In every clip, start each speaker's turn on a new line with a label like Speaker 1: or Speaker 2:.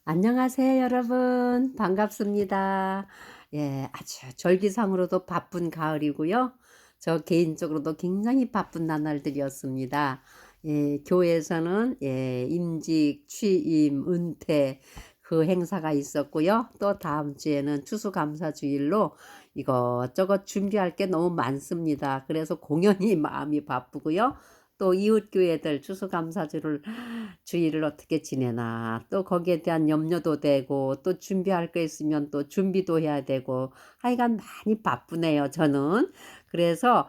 Speaker 1: 안녕하세요, 여러분. 반갑습니다. 예, 아주 절기상으로도 바쁜 가을이고요. 저 개인적으로도 굉장히 바쁜 나날들이었습니다. 예, 교회에서는 임직, 취임, 은퇴 그 행사가 있었고요. 또 다음 주에는 추수감사주일로 이것저것 준비할 게 너무 많습니다. 그래서 공연히 마음이 바쁘고요. 또 이웃교회들 주일을 어떻게 지내나 또 거기에 대한 염려도 되고 또 준비할 거 있으면 또 준비도 해야 되고 하여간 많이 바쁘네요, 저는. 그래서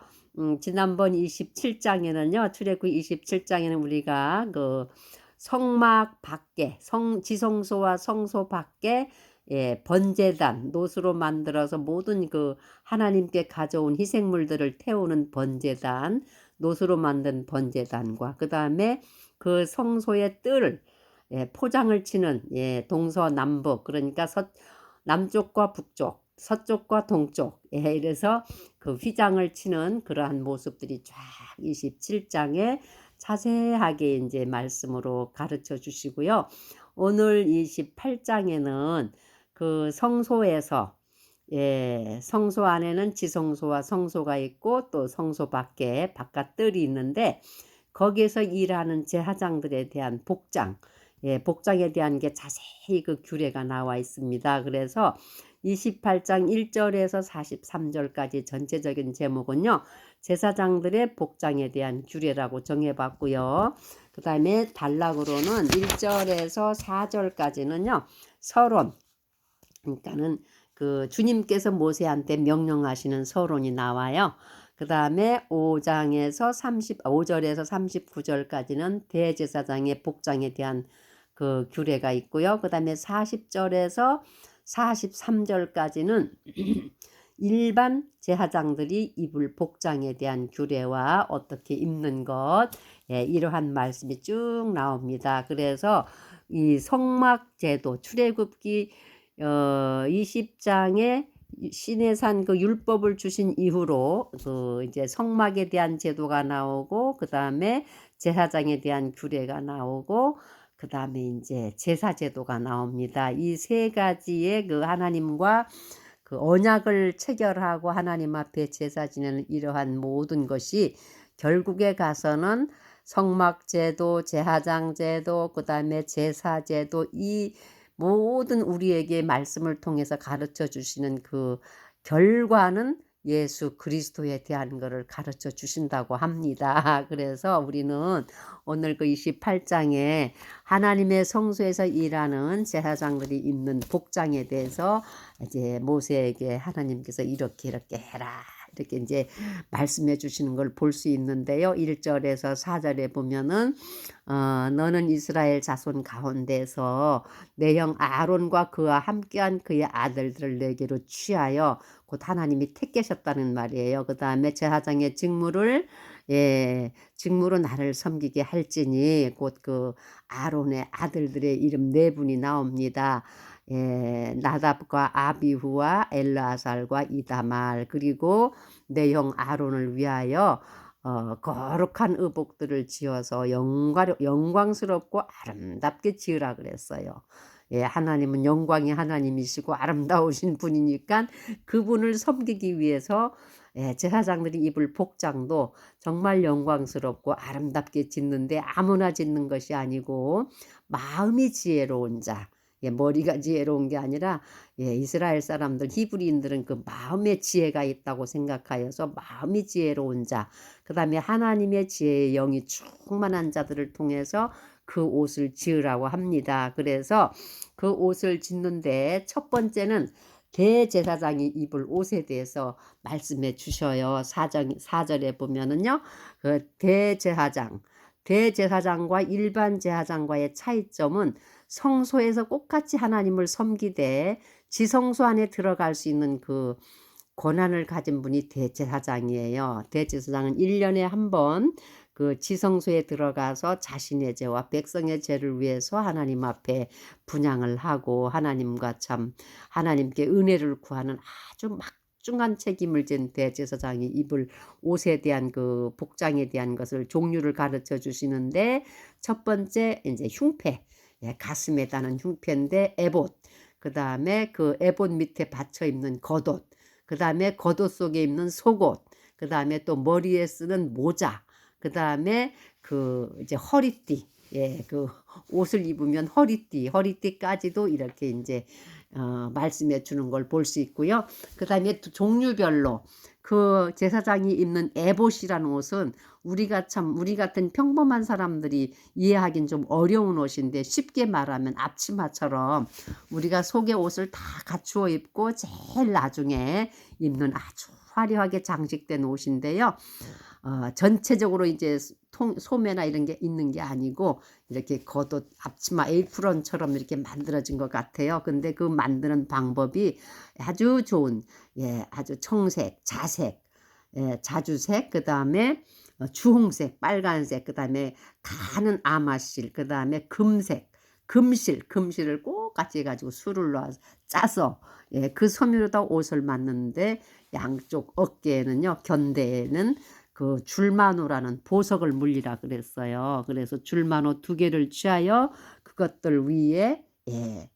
Speaker 1: 지난번 27장에는요, 출애굽기 27장에는 우리가 그 성막 밖에 지성소와 성소 밖에 번제단 노수로 만들어서 모든 그 하나님께 가져온 희생물들을 태우는 번제단, 노수로 만든 번제단과 그 다음에 그 성소의 뜰, 포장을 치는, 동서남북, 그러니까 남쪽과 북쪽, 서쪽과 동쪽, 이래서 그 휘장을 치는 그러한 모습들이 쫙 27장에 자세하게 이제 말씀으로 가르쳐 주시고요. 오늘 28장에는 그 성소에서, 성소 안에는 지성소와 성소가 있고 또 성소 밖에 바깥뜰이 있는데 거기에서 일하는 제사장들에 대한 복장, 복장에 대한 게 자세히 그 규례가 나와 있습니다. 그래서 28장 1절에서 43절까지 전체적인 제목은요, 제사장들의 복장에 대한 규례라고 정해봤고요. 그 다음에 단락으로는 1절에서 4절까지는요, 서론, 그러니까는 그 주님께서 모세한테 명령하시는 서론이 나와요. 그 다음에 5절에서 39절까지는 대제사장의 복장에 대한 그 규례가 있고요. 그 다음에 40절에서 43절까지는 일반 제사장들이 입을 복장에 대한 규례와 어떻게 입는 것, 이러한 말씀이 쭉 나옵니다. 그래서 이 성막제도 출애굽기 20장에 시내산 그 율법을 주신 이후로 그 이제 성막에 대한 제도가 나오고 그 다음에 제사장에 대한 규례가 나오고 그 다음에 이제 제사 제도가 나옵니다. 이 세 가지의 그 하나님과 그 언약을 체결하고 하나님 앞에 제사 지내는 이러한 모든 것이 결국에 가서는 성막제도, 제사장제도, 그 다음에 제사제도, 이 모든 우리에게 말씀을 통해서 가르쳐 주시는 그 결과는 예수 그리스도에 대한 것을 가르쳐 주신다고 합니다. 그래서 우리는 오늘 그 28장에 하나님의 성소에서 일하는 제사장들이 입는 복장에 대해서 이제 모세에게 하나님께서 이렇게 해라. 이렇게 이제 말씀해 주시는 걸 볼 수 있는데요. 1절에서 4절에 보면은 너는 이스라엘 자손 가운데서 내 형 아론과 그와 함께한 그의 아들들을 내게로 취하여 곧 하나님이 택계셨다는 말이에요. 그 다음에 제사장의 직무로 나를 섬기게 할지니 곧 그 아론의 아들들의 이름 네 분이 나옵니다. 나답과 아비후와 엘르아살과 이다말, 그리고 내 형 아론을 위하여 거룩한 의복들을 지어서 영광스럽고 아름답게 지으라 그랬어요. 하나님은 영광이 하나님이시고 아름다우신 분이니까 그분을 섬기기 위해서 제사장들이 입을 복장도 정말 영광스럽고 아름답게 짓는데 아무나 짓는 것이 아니고 마음이 지혜로운 자, 머리가 지혜로운 게 아니라 이스라엘 사람들 히브리인들은 그 마음의 지혜가 있다고 생각하여서 마음이 지혜로운 자, 그 다음에 하나님의 지혜의 영이 충만한 자들을 통해서 그 옷을 지으라고 합니다. 그래서 그 옷을 짓는데 첫 번째는 대제사장이 입을 옷에 대해서 말씀해 주셔요. 4절에 보면은요, 그 대제사장과 일반 제사장과의 차이점은 성소에서 똑같이 하나님을 섬기되 지성소 안에 들어갈 수 있는 그 권한을 가진 분이 대제사장이에요. 대제사장은 1년에 한 번 그 지성소에 들어가서 자신의 죄와 백성의 죄를 위해서 하나님 앞에 분향을 하고 하나님께 은혜를 구하는 아주 막중한 책임을 진 대제사장이 입을 옷에 대한 그 복장에 대한 것을 종류를 가르쳐 주시는데 첫 번째 이제 흉패. 예, 가슴에 다는 흉패인데 에봇, 그 다음에 그 에봇 밑에 받쳐 입는 겉옷, 그 다음에 겉옷 속에 입는 속옷, 그 다음에 또 머리에 쓰는 모자, 그 다음에 그 이제 허리띠, 예, 그 옷을 입으면 허리띠까지도 이렇게 이제 말씀해 주는 걸 볼 수 있고요. 그 다음에 종류별로 그 제사장이 입는 에봇이라는 옷은 우리 같은 평범한 사람들이 이해하긴 좀 어려운 옷인데, 쉽게 말하면 앞치마처럼 우리가 속에 옷을 다 갖추어 입고 제일 나중에 입는 아주 화려하게 장식된 옷인데요. 전체적으로 이제 소매나 이런 게 있는 게 아니고 이렇게 겉옷 앞치마 에이프런처럼 이렇게 만들어진 것 같아요. 근데 그 만드는 방법이 아주 좋은, 예, 아주 청색, 자색, 예, 자주색, 그 다음에 주홍색, 빨간색, 그 다음에 가는 아마실, 그 다음에 금실을 꼭 같이 해가지고 술을 넣어서 짜서, 예, 그 섬유로다 옷을 만드는데, 양쪽 어깨에는요, 견대에는 그 줄마노라는 보석을 물리라 그랬어요. 그래서 줄마노 2개를 취하여 그것들 위에, 예,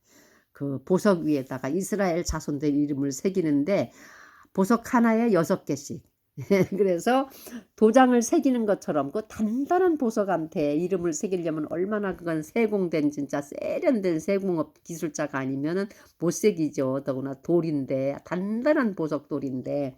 Speaker 1: 그 보석 위에다가 이스라엘 자손들 이름을 새기는데, 보석 하나에 6개씩. 그래서 도장을 새기는 것처럼 그 단단한 보석한테 이름을 새기려면 얼마나 그건 세공된, 진짜 세련된 세공업 기술자가 아니면은 못 새기죠. 더구나 돌인데, 단단한 보석돌인데,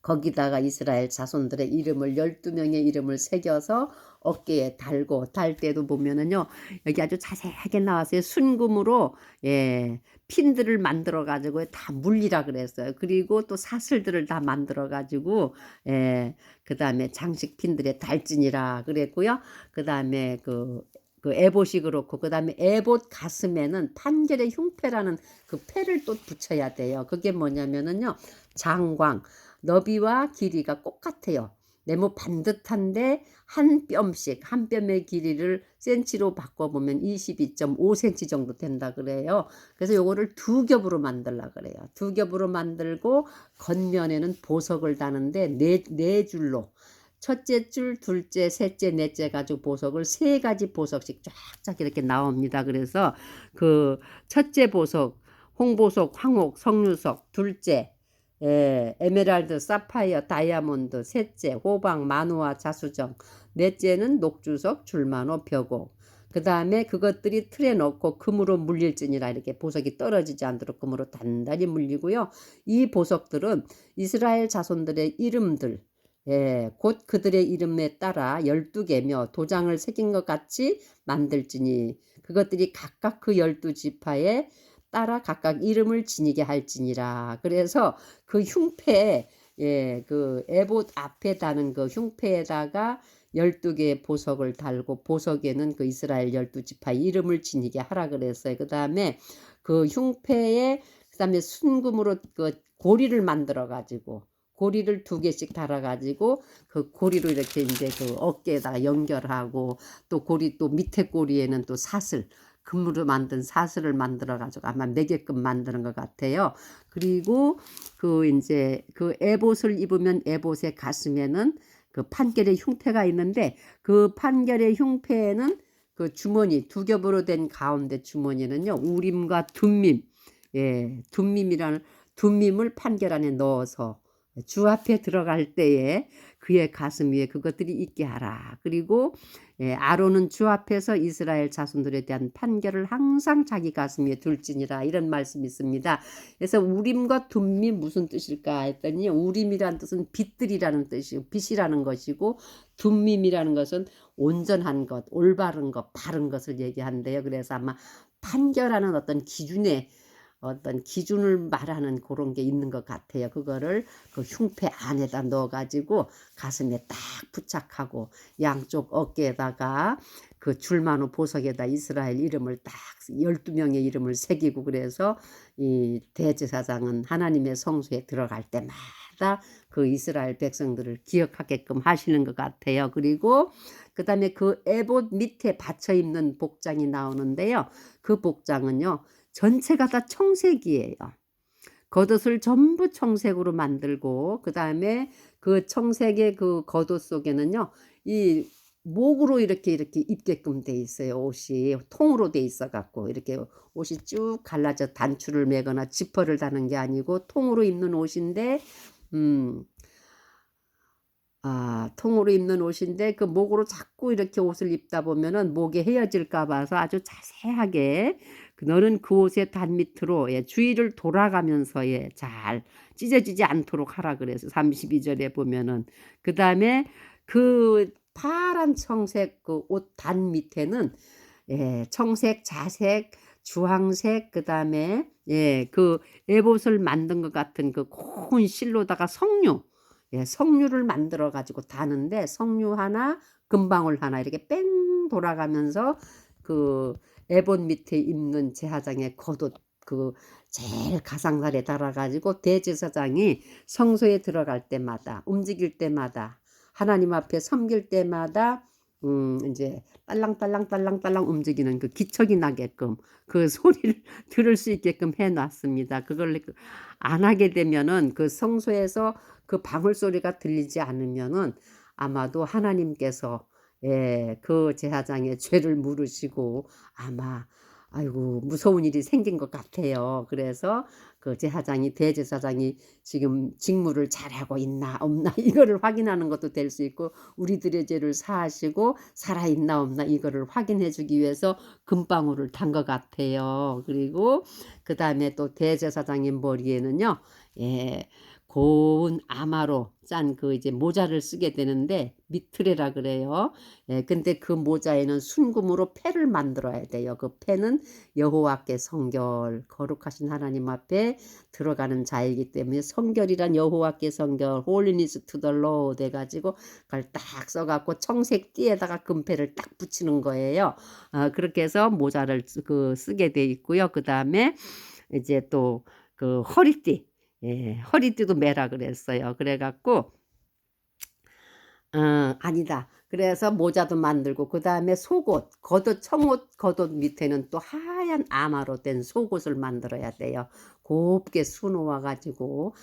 Speaker 1: 거기다가 이스라엘 자손들의 이름을 12명의 이름을 새겨서 어깨에 달고, 달 때도 보면은요, 여기 아주 자세하게 나왔어요. 순금으로, 예, 핀들을 만들어 가지고 다 물리라 그랬어요. 그리고 또 사슬들을 다 만들어 가지고, 예, 그 다음에 장식 핀들의 달진이라 그랬고요. 그 다음에 그 에봇이 그렇고, 그 다음에 에봇 가슴에는 판결의 흉패라는 그 패를 또 붙여야 돼요. 그게 뭐냐면은요, 장광, 너비와 길이가 똑같아요. 네모 반듯한데 한 뼘의 길이를 센치로 바꿔보면 22.5cm 정도 된다 그래요. 그래서 요거를 2겹으로 만들라 그래요. 2겹으로 만들고 겉면에는 보석을 다는데 네 줄로, 첫째 줄, 둘째, 셋째, 넷째 가지고 보석을 3가지 보석씩 쫙쫙 이렇게 나옵니다. 그래서 그 첫째 보석, 홍보석, 황옥, 석류석, 둘째 에메랄드, 사파이어, 다이아몬드, 셋째 호박, 마누아, 자수정, 넷째는 녹주석, 줄마노, 벽옥. 그 다음에 그것들이 틀에 넣고 금으로 물릴지니라, 이렇게 보석이 떨어지지 않도록 금으로 단단히 물리고요. 이 보석들은 이스라엘 자손들의 이름들, 예, 곧 그들의 이름에 따라 12개며 도장을 새긴 것 같이 만들지니, 그것들이 각각 그 12지파에 따라 각각 이름을 지니게 할지니라. 그래서 그 흉패에, 예, 그 에봇 앞에 다는 그 흉패에다가 12개의 보석을 달고, 보석에는 그 이스라엘 12지파 이름을 지니게 하라 그랬어요. 그 다음에 그 흉패에, 그 다음에 순금으로 그 고리를 만들어 가지고, 고리를 2개씩 달아가지고 그 고리로 이렇게 이제 그 어깨에다가 연결하고, 또 고리 또 밑에 고리에는 또 사슬, 금으로 만든 사슬을 만들어 가지고 아마 4개끔 만드는 것 같아요. 그리고 그 이제 그 에봇을 입으면 에봇의 가슴에는 그 판결의 흉패가 있는데, 그 판결의 흉패에는 그 주머니 2겹으로 된 가운데 주머니는요, 우림과 둠밈, 예, 둠밈을 판결 안에 넣어서 주 앞에 들어갈 때에 그의 가슴 위에 그것들이 있게 하라. 그리고 예, 아론은 주 앞에서 이스라엘 자손들에 대한 판결을 항상 자기 가슴 위에 둘지니라, 이런 말씀이 있습니다. 그래서 우림과 둠밈 무슨 뜻일까 했더니, 우림이라는 뜻은 빛들이라는 뜻이고, 빛이라는 것이고, 둠밈이라는 것은 온전한 것, 올바른 것, 바른 것을 얘기한대요. 그래서 아마 판결하는 어떤 기준을 말하는 그런 게 있는 것 같아요. 그거를 그 흉패 안에다 넣어가지고 가슴에 딱 부착하고, 양쪽 어깨에다가 그 줄마노 보석에다 이스라엘 이름을 딱 12명의 이름을 새기고, 그래서 이 대제사장은 하나님의 성소에 들어갈 때마다 그 이스라엘 백성들을 기억하게끔 하시는 것 같아요. 그리고 그 다음에 그 에봇 밑에 받쳐 입는 복장이 나오는데요. 그 복장은요, 전체가 다 청색이에요. 겉옷을 전부 청색으로 만들고, 그 다음에 그 청색의 그 겉옷 속에는요, 이 목으로 이렇게 입게끔 돼 있어요. 옷이 통으로 돼 있어 갖고 이렇게 옷이 쭉 갈라져 단추를 매거나 지퍼를 다는 게 아니고 통으로 입는 옷인데 음 통으로 입는 옷인데 그 목으로 자꾸 이렇게 옷을 입다 보면은 목에 헤어질까 봐서 아주 자세하게 너는 그 옷의 단 밑으로 주위를 돌아가면서 잘 찢어지지 않도록 하라 그래서 32 절에 보면은. 그다음에 그 파란 청색 그 옷 단 밑에는 청색, 자색, 주황색 그다음에 그 에봇을 만든 것 같은 그 고운 실로다가 석류 석류를 만들어 가지고 다는데 석류 하나 금방울 하나 이렇게 뺑 돌아가면서 그 에봇 밑에 입는 제사장의 겉옷 그 제일 가상살에 달아 가지고 대제사장이 성소에 들어갈 때마다 움직일 때마다 하나님 앞에 섬길 때마다 인제 딸랑딸랑딸랑딸랑 움직이는 그 기척이 나게끔 그 소리를 들을 수 있게끔 해 놨습니다. 그걸 안 하게 되면은 그 성소에서 그 방울 소리가 들리지 않으면은 아마도 하나님께서 그 제사장의 죄를 물으시고 아마 아이고 무서운 일이 생긴 것 같아요. 그래서 그 제사장이 대제사장이 지금 직무를 잘하고 있나 없나 이거를 확인하는 것도 될 수 있고 우리들의 죄를 사하시고 살아있나 없나 이거를 확인해 주기 위해서 금방울을 단 것 같아요. 그리고 그다음에 또 대제사장의 머리에는요. 예. 고운 아마로 짠 그 이제 모자를 쓰게 되는데 미트레라 그래요. 근데 그 모자에는 순금으로 패를 만들어야 돼요. 그 패는 여호와께 성결 거룩하신 하나님 앞에 들어가는 자이기 때문에 성결이란 여호와께 성결 holiness to the Lord 해 가지고 그걸 딱 써 갖고 청색 띠에다가 금패를 딱 붙이는 거예요. 그렇게 해서 모자를 쓰게 돼 있고요. 그다음에 이제 또 그 허리띠 허리띠도 매라 그랬어요. 그래 갖고 아니다. 그래서 모자도 만들고 그다음에 속옷, 겉옷 청옷 겉옷 밑에는 또 하얀 아마로 된 속옷을 만들어야 돼요. 곱게 수놓아 가지고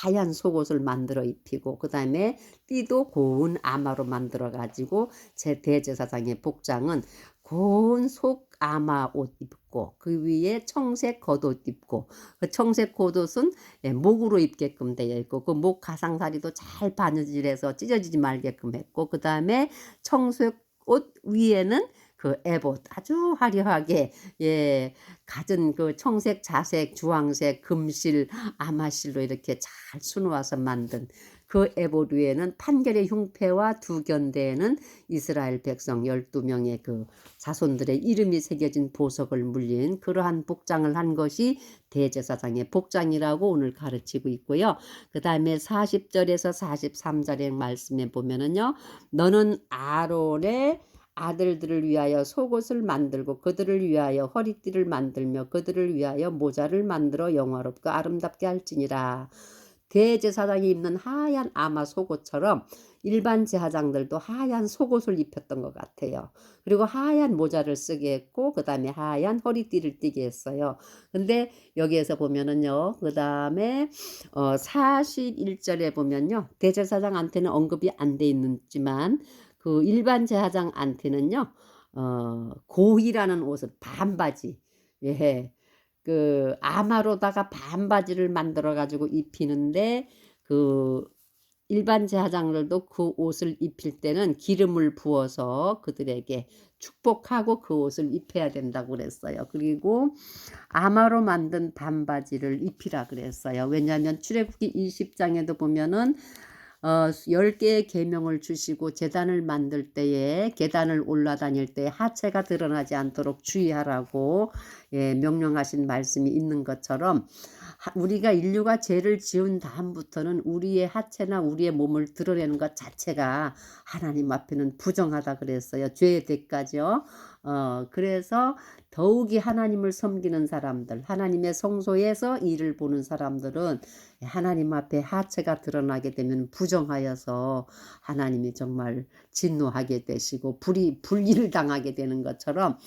Speaker 1: 하얀 속옷을 만들어 입히고 그다음에 띠도 고운 아마로 만들어 가지고 제 대제사장의 복장은 고운 속 아마 옷 입고 그 위에 청색 겉옷 입고 그 청색 겉옷은 목으로 입게끔 되어 있고 그 목 가상사리도 잘 바느질해서 찢어지지 말게끔 했고 그다음에 청색 옷 위에는 그 에봇 아주 화려하게 갖은 그 청색, 자색, 주황색, 금실, 아마실로 이렇게 잘 수놓아서 만든 그 에봇 위에는 판결의 흉패와 두 견대에는 이스라엘 백성 12명의 그 자손들의 이름이 새겨진 보석을 물린 그러한 복장을 한 것이 대제사장의 복장이라고 오늘 가르치고 있고요. 그다음에 40절에서 43절의 말씀에 보면은요. 너는 아론의 아들들을 위하여 속옷을 만들고 그들을 위하여 허리띠를 만들며 그들을 위하여 모자를 만들어 영화롭고 아름답게 할지니라. 대제사장이 입는 하얀 아마 속옷처럼 일반 제사장들도 하얀 속옷을 입혔던 것 같아요. 그리고 하얀 모자를 쓰게 했고 그다음에 하얀 허리띠를 띠게 했어요. 근데 여기에서 보면은요. 그다음에 41절에 보면요. 대제사장한테는 언급이 안 돼 있지만 그 일반 제사장한테는요. 고이라는 옷을 반바지 그 아마로다가 반바지를 만들어 가지고 입히는데 그 일반 제사장들도 그 옷을 입힐 때는 기름을 부어서 그들에게 축복하고 그 옷을 입혀야 된다고 그랬어요. 그리고 아마로 만든 반바지를 입히라 그랬어요. 왜냐하면 출애굽기 20장에도 보면은 10개의 계명을 주시고 제단을 만들 때에 계단을 올라다닐 때 하체가 드러나지 않도록 주의하라고 명령하신 말씀이 있는 것처럼 우리가 인류가 죄를 지은 다음부터는 우리의 하체나 우리의 몸을 드러내는 것 자체가 하나님 앞에는 부정하다 그랬어요. 죄의 대가죠. 그래서 더욱이 하나님을 섬기는 사람들, 하나님의 성소에서 일을 보는 사람들은 하나님 앞에 하체가 드러나게 되면 부정하여서 하나님이 정말 진노하게 되시고 불의를 당하게 되는 것처럼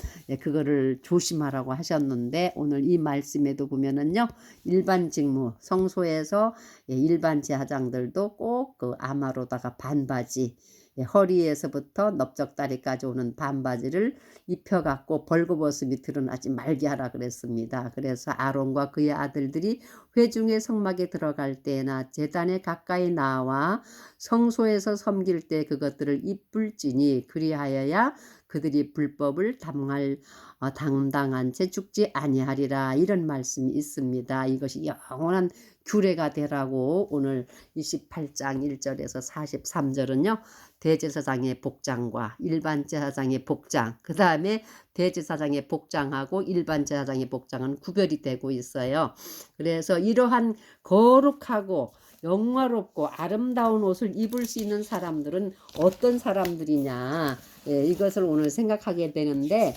Speaker 1: 그거를 조심하라고 하셨는데 오늘 이 말씀에도 보면은요. 일반 직무, 성소에서 일반 제사장들도 꼭 그 아마로다가 반바지 허리에서부터 넓적다리까지 오는 반바지를 입혀갖고 벌거벗음이 드러나지 말게 하라 그랬습니다. 그래서 아론과 그의 아들들이 회중의 성막에 들어갈 때나 제단에 가까이 나와 성소에서 섬길 때 그것들을 입을지니 그리하여야 그들이 불법을 담당한 채 죽지 아니하리라, 이런 말씀이 있습니다. 이것이 영원한 규례가 되라고 오늘 28장 1절에서 43절은요. 대제사장의 복장과 일반 제사장의 복장, 그 다음에 대제사장의 복장하고 일반 제사장의 복장은 구별이 되고 있어요. 그래서 이러한 거룩하고 영화롭고 아름다운 옷을 입을 수 있는 사람들은 어떤 사람들이냐, 이것을 오늘 생각하게 되는데,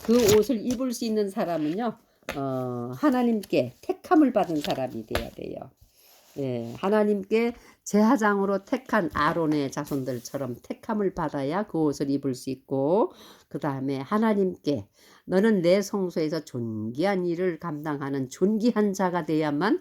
Speaker 1: 그 옷을 입을 수 있는 사람은요, 하나님께 택함을 받은 사람이 돼야 돼요. 하나님께 제사장으로 택한 아론의 자손들처럼 택함을 받아야 그 옷을 입을 수 있고, 그 다음에 하나님께 너는 내 성소에서 존귀한 일을 감당하는 존귀한 자가 돼야만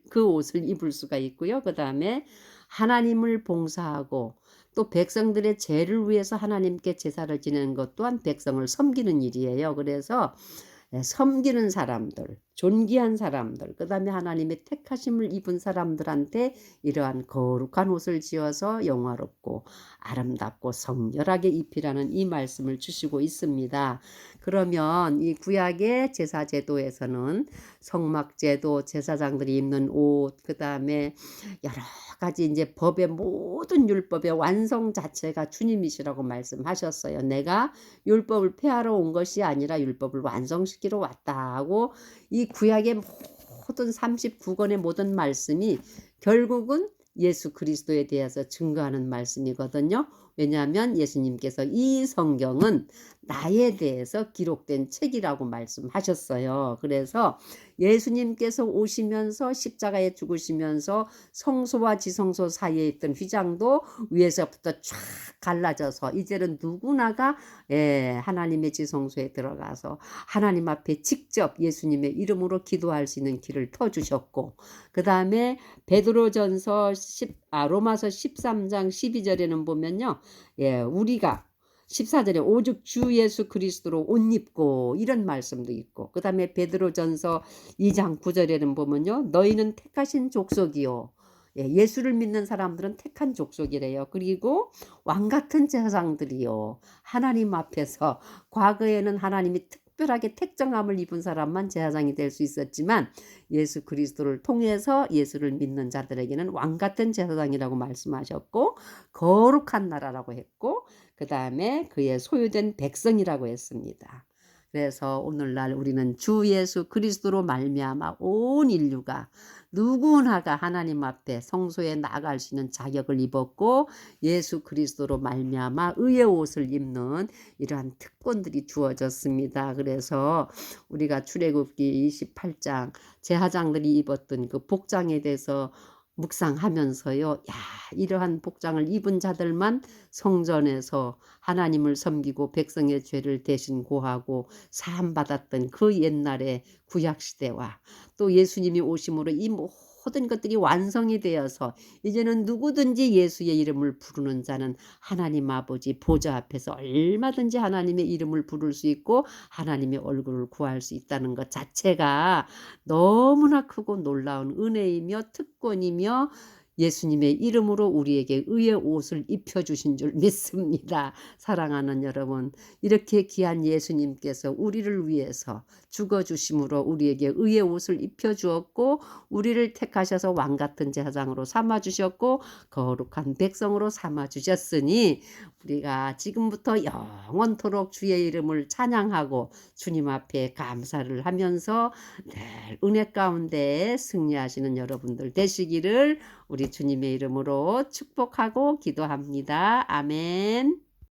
Speaker 1: 그 옷을 입을 수가 있고요. 그 다음에 하나님을 봉사하고 또 백성들의 죄를 위해서 하나님께 제사를 지내는 것 또한 백성을 섬기는 일이에요. 그래서 섬기는 사람들, 존귀한 사람들, 그 다음에 하나님의 택하심을 입은 사람들한테 이러한 거룩한 옷을 지어서 영화롭고 아름답고 성결하게 입히라는 이 말씀을 주시고 있습니다. 그러면 이 구약의 제사제도에서는 성막제도, 제사장들이 입는 옷, 그 다음에 여러 가지 이제 법의 모든 율법의 완성 자체가 주님이시라고 말씀하셨어요. 내가 율법을 폐하러 온 것이 아니라 율법을 완성시키러 왔다 하고, 이 구약의 모든 39권의 모든 말씀이 결국은 예수 그리스도에 대해서 증거하는 말씀이거든요. 왜냐하면 예수님께서 이 성경은 나에 대해서 기록된 책이라고 말씀하셨어요. 그래서 예수님께서 오시면서 십자가에 죽으시면서 성소와 지성소 사이에 있던 휘장도 위에서부터 쫙 갈라져서 이제는 누구나가 하나님의 지성소에 들어가서 하나님 앞에 직접 예수님의 이름으로 기도할 수 있는 길을 터주셨고, 그 다음에 베드로전서 로마서 13장 12절에는 보면요, 우리가 14절에 오직 주 예수 그리스도로 옷 입고, 이런 말씀도 있고, 그 다음에 베드로전서 2장 9절에는 보면요, 너희는 택하신 족속이요, 예수를 믿는 사람들은 택한 족속이래요. 그리고 왕같은 제사장들이요, 하나님 앞에서 과거에는 하나님이 특별하게 택정함을 입은 사람만 제사장이 될 수 있었지만 예수 그리스도를 통해서 예수를 믿는 자들에게는 왕같은 제사장이라고 말씀하셨고, 거룩한 나라라고 했고, 그 다음에 그의 소유된 백성이라고 했습니다. 그래서 오늘날 우리는 주 예수 그리스도로 말미암아 온 인류가 누구나가 하나님 앞에 성소에 나갈 수 있는 자격을 입었고, 예수 그리스도로 말미암아 의의 옷을 입는 이러한 특권들이 주어졌습니다. 그래서 우리가 출애굽기 28장 제사장들이 입었던 그 복장에 대해서 묵상하면서요, 야, 이러한 복장을 입은 자들만 성전에서 하나님을 섬기고 백성의 죄를 대신 고하고 사함받았던 그 옛날의 구약시대와 또 예수님이 오심으로 이 모든 것들이 완성이 되어서 이제는 누구든지 예수의 이름을 부르는 자는 하나님 아버지 보좌 앞에서 얼마든지 하나님의 이름을 부를 수 있고 하나님의 얼굴을 구할 수 있다는 것 자체가 너무나 크고 놀라운 은혜이며 특권이며 예수님의 이름으로 우리에게 의의 옷을 입혀주신 줄 믿습니다. 사랑하는 여러분, 이렇게 귀한 예수님께서 우리를 위해서 죽어주심으로 우리에게 의의 옷을 입혀주었고, 우리를 택하셔서 왕같은 제사장으로 삼아주셨고 거룩한 백성으로 삼아주셨으니 우리가 지금부터 영원토록 주의 이름을 찬양하고 주님 앞에 감사를 하면서 늘 은혜 가운데 승리하시는 여러분들 되시기를 우리 주님의 이름으로 축복하고 기도합니다. 아멘.